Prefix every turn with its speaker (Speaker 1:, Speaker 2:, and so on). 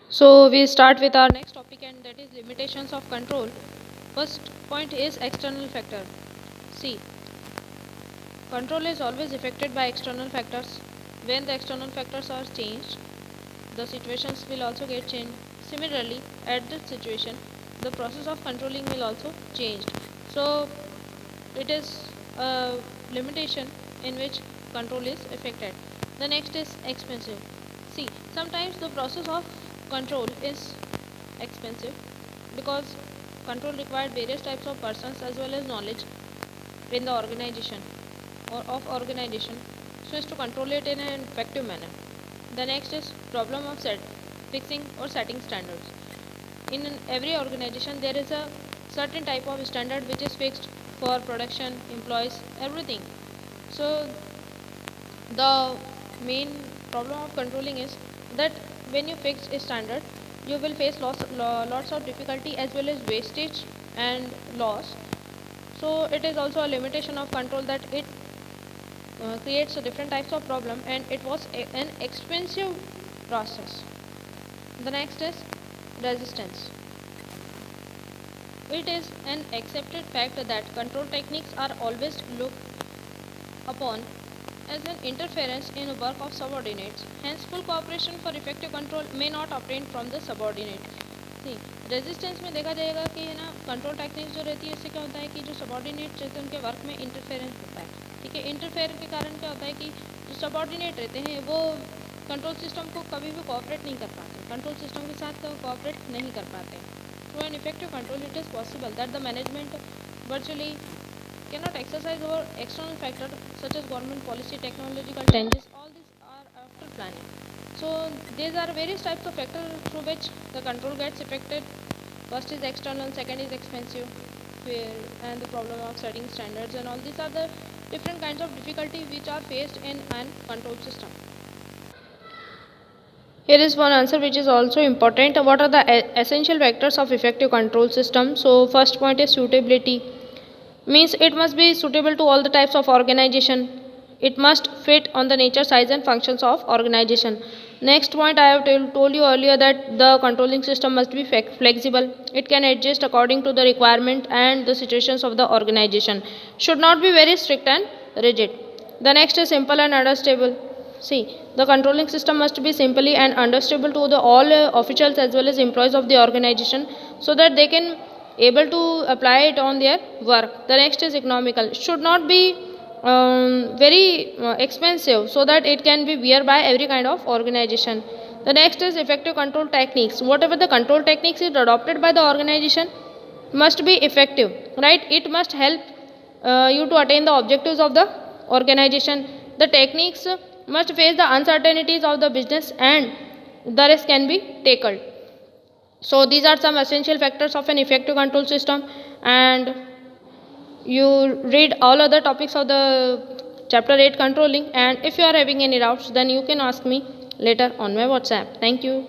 Speaker 1: So we start with our next topic, and that is limitations of control. First point is external factor. See, control is always affected by external factors. When the external factors are changed, the situations will also get changed. Similarly, at that situation, the process of controlling will also change. So it is a limitation in which control is affected. The next is expensive. See, sometimes the process of control is expensive because control required various types of persons as well as knowledge in the organization or of organization so as to control it in an effective manner. The next is problem of fixing or setting standards. In every organization there is a certain type of standard which is fixed for production, employees, everything. So the main problem of controlling is that when you fix a standard, you will face lots of difficulty as well as wastage and loss. So it is also a limitation of control that it creates a different types of problem, and it was an expensive process. The next is resistance. It is an accepted fact that control techniques are always looked upon as an interference in the work of subordinates. Hence, full cooperation for effective control may not obtain from the subordinate. See, resistance में देखा जाएगा कि है ना control techniques जो रहती है, इससे क्या होता है कि जो सबॉर्डिनेट रहते हैं उनके वर्क में इंटरफेरेंस होता है. ठीक है, इंटरफेयर के कारण क्या होता है कि जो सबॉर्डिनेट रहते हैं वो कंट्रोल सिस्टम को कभी भी कोऑपरेट नहीं कर पाते, कंट्रोल सिस्टम के साथ कोऑपरेट नहीं कर पाते. Through an effective control it is possible that the management virtually cannot exercise over external factors such as government policy, technological changes. All these are after planning. So these are various types of factors through which the control gets affected. First is external, second is expensive, and the problem of setting standards, and all these are the different kinds of difficulty which are faced in an control system. Here is one answer which is also important. What are the essential factors of effective control system? So first point is suitability. Means it must be suitable to all the types of organization. It must fit on the nature, size and functions of organization. Next point, I have told you earlier that the controlling system must be flexible. It can adjust according to the requirement and the situations of the organization. Should not be very strict and rigid. The next is simple and understandable. See, the controlling system must be simply and understandable to the all officials as well as employees of the organization, so that they can able to apply it on their work. The next is economical. Should not be very expensive, so that it can be bear by every kind of organization. The next is effective control techniques. Whatever the control techniques is adopted by the organization must be effective, right? It must help you to attain the objectives of the organization. The techniques must face the uncertainties of the business, and the risk can be taken. So these are some essential factors of an effective control system, and you read all other topics of the chapter 8 controlling, and if you are having any doubts then you can ask me later on my WhatsApp. Thank you.